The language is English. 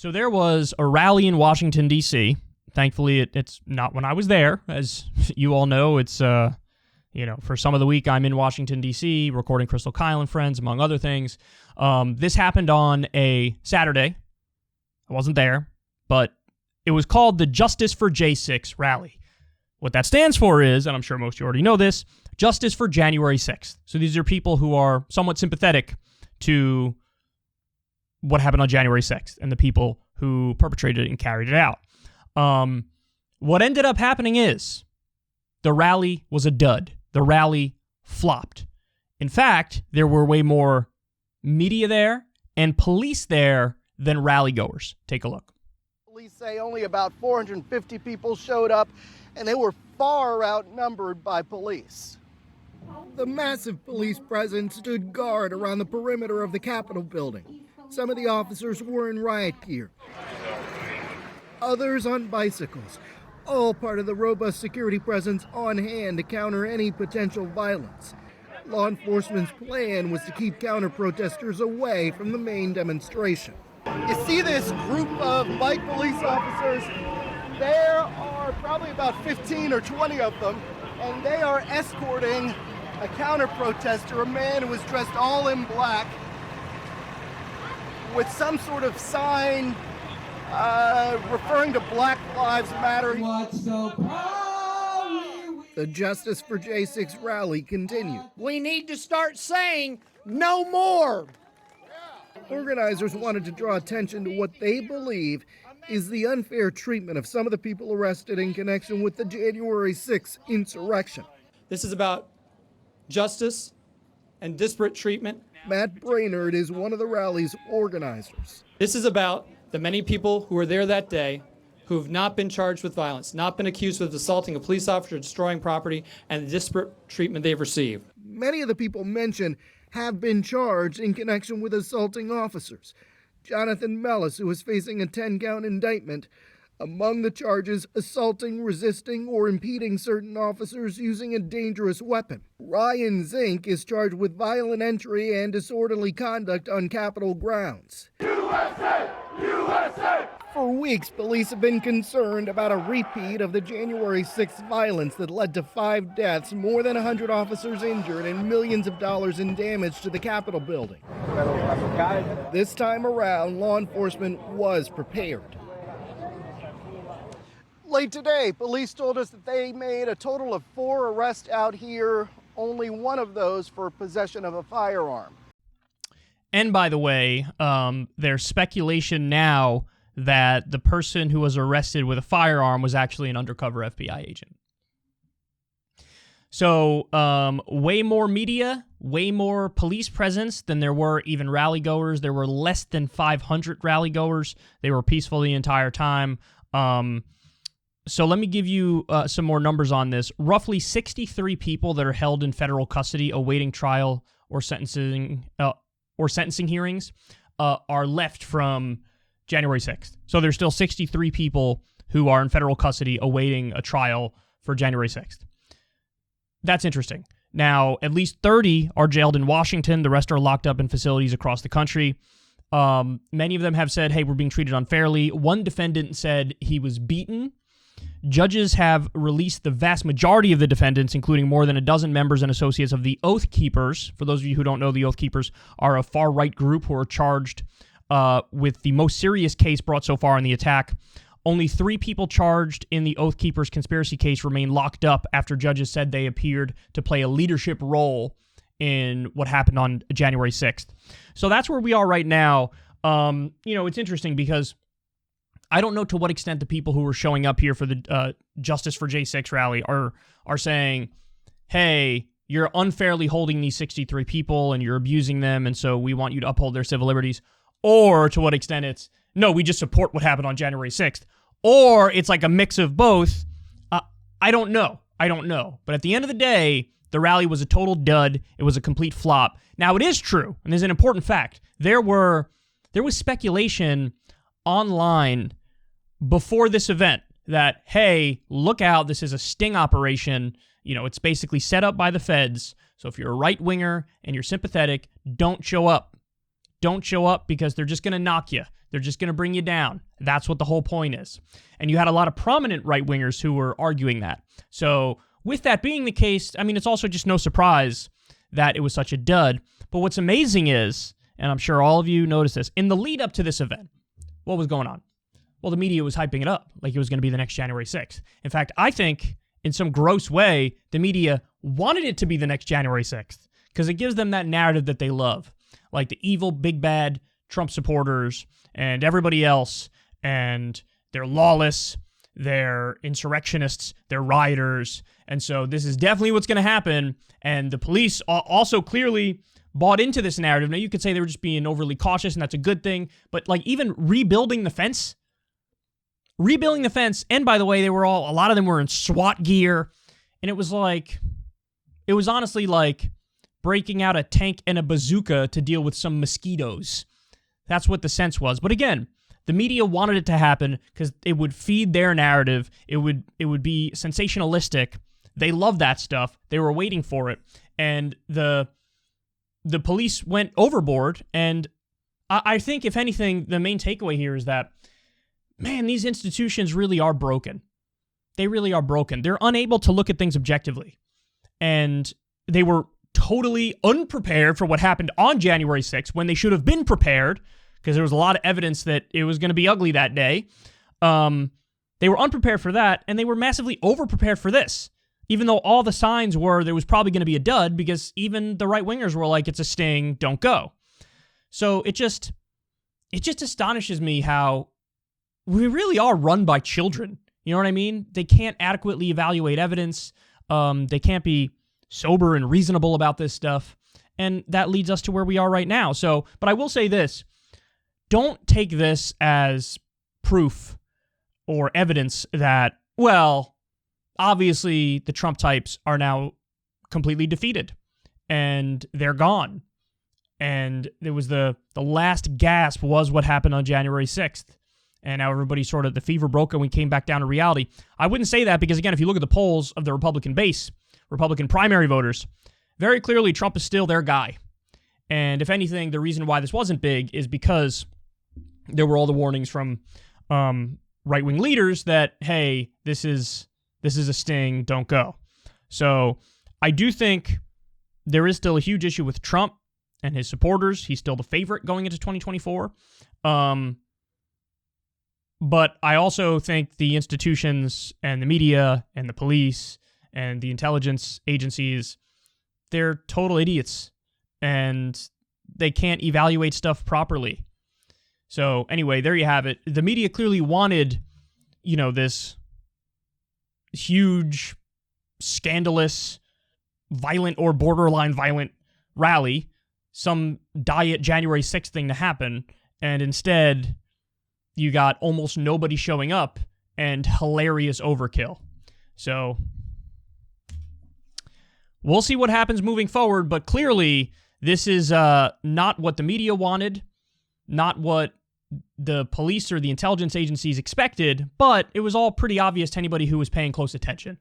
So there was a rally in Washington, D.C. Thankfully, it's not when I was there. As you all know, it's, for some of the week, I'm in Washington, D.C., recording Crystal Kyle and Friends, among other things. This happened on a Saturday. I wasn't there, but it was called the Justice for J6 rally. What that stands for is, and I'm sure most of you already know this, Justice for January 6th. So these are people who are somewhat sympathetic to what happened on January 6th and the people who perpetrated it and carried it out. What ended up happening is the rally was a dud. The rally flopped. In fact, there were way more media there and police there than rally-goers. Take a look. Police say only about 450 people showed up, and they were far outnumbered by police. The massive police presence stood guard around the perimeter of the Capitol building. Some of the officers were in riot gear, others on bicycles, all part of the robust security presence on hand to counter any potential violence. Law enforcement's plan was to keep counter-protesters away from the main demonstration. You see this group of bike police officers? There are probably about 15 or 20 of them, and they are escorting a counter-protester, a man who was dressed all in black, with some sort of sign referring to Black Lives Matter. The Justice for J6 rally continued. We need to start saying no more. Organizers wanted to draw attention to what they believe is the unfair treatment of some of the people arrested in connection with the January 6th insurrection. This is about justice and disparate treatment. Matt Brainerd is one of the rally's organizers. This is about the many people who were there that day who have not been charged with violence, not been accused of assaulting a police officer, destroying property, and the disparate treatment they've received. Many of the people mentioned have been charged in connection with assaulting officers. Jonathan Mellis, who is facing a 10-count indictment, among the charges, assaulting, resisting, or impeding certain officers using a dangerous weapon. Ryan Zink is charged with violent entry and disorderly conduct on Capitol grounds. USA! USA! For weeks, police have been concerned about a repeat of the January 6th violence that led to 5 deaths, more than 100 officers injured, and millions of dollars in damage to the Capitol building. This time around, law enforcement was prepared. Late today, police told us that they made a total of 4 arrests out here, only one of those for possession of a firearm. And by the way, there's speculation now that the person who was arrested with a firearm was actually an undercover FBI agent. So way more media, way more police presence than there were even rally-goers. There were less than 500 rally-goers. They were peaceful the entire time. So let me give you some more numbers on this. Roughly 63 people that are held in federal custody awaiting trial or sentencing hearings are left from January 6th. So there's still 63 people who are in federal custody awaiting a trial for January 6th. That's interesting. Now, at least 30 are jailed in Washington. The rest are locked up in facilities across the country. Many of them have said, hey, we're being treated unfairly. One defendant said he was beaten. Judges have released the vast majority of the defendants, including more than a dozen members and associates of the Oath Keepers. For those of you who don't know, the Oath Keepers are a far-right group who are charged with the most serious case brought so far in the attack. Only 3 people charged in the Oath Keepers conspiracy case remain locked up after judges said they appeared to play a leadership role in what happened on January 6th. So that's where we are right now. It's interesting because I don't know to what extent the people who are showing up here for the Justice for J6 rally are saying, hey, you're unfairly holding these 63 people and you're abusing them, and so we want you to uphold their civil liberties. Or to what extent it's, no, we just support what happened on January 6th. Or it's like a mix of both. I don't know. But at the end of the day, the rally was a total dud. It was a complete flop. Now, it is true, and there's an important fact. There was speculation online before this event that, hey, look out, this is a sting operation. It's basically set up by the feds. So if you're a right-winger and you're sympathetic, don't show up. don't show up because they're just going to knock you. They're just going to bring you down. That's what the whole point is. And you had a lot of prominent right-wingers who were arguing that. So with that being the case, I mean, it's also just no surprise that it was such a dud. But what's amazing is, and I'm sure all of you noticed this, in the lead up to this event, what was going on? Well, the media was hyping it up like it was going to be the next January 6th. In fact, I think in some gross way, the media wanted it to be the next January 6th because it gives them that narrative that they love. Like the evil, big, bad Trump supporters and everybody else, and they're lawless, they're insurrectionists, they're rioters, and so this is definitely what's going to happen, and the police also clearly bought into this narrative. Now, you could say they were just being overly cautious, and that's a good thing, but like even rebuilding the fence, and by the way, a lot of them were in SWAT gear, and it was honestly like breaking out a tank and a bazooka to deal with some mosquitoes. That's what the sense was. But again, the media wanted it to happen because it would feed their narrative. It would be sensationalistic. They love that stuff. They were waiting for it. And the police went overboard. And I think, if anything, the main takeaway here is that, man, these institutions really are broken. They really are broken. They're unable to look at things objectively. And they were totally unprepared for what happened on January 6th when they should have been prepared because there was a lot of evidence that it was going to be ugly that day. They were unprepared for that, and they were massively overprepared for this, even though all the signs were there was probably going to be a dud because even the right-wingers were like, it's a sting, don't go. So it just astonishes me how we really are run by children. You know what I mean? They can't adequately evaluate evidence. They can't be sober and reasonable about this stuff. And that leads us to where we are right now. So, but I will say this. Don't take this as proof or evidence that, well, obviously the Trump types are now completely defeated and they're gone. And there was the last gasp was what happened on January 6th. And now everybody sort of, the fever broke and we came back down to reality. I wouldn't say that because, again, if you look at the polls of the Republican base, Republican primary voters, very clearly Trump is still their guy. And if anything, the reason why this wasn't big is because there were all the warnings from right-wing leaders that, hey, this is a sting, don't go. So I do think there is still a huge issue with Trump and his supporters. He's still the favorite going into 2024. But I also think the institutions and the media and the police and the intelligence agencies, they're total idiots and they can't evaluate stuff properly. So anyway, there you have it. The media clearly wanted, this huge, scandalous, violent or borderline violent rally, some diet January 6th thing to happen, and instead you got almost nobody showing up and hilarious overkill. So we'll see what happens moving forward, but clearly this is not what the media wanted, not what the police or the intelligence agencies expected, but it was all pretty obvious to anybody who was paying close attention.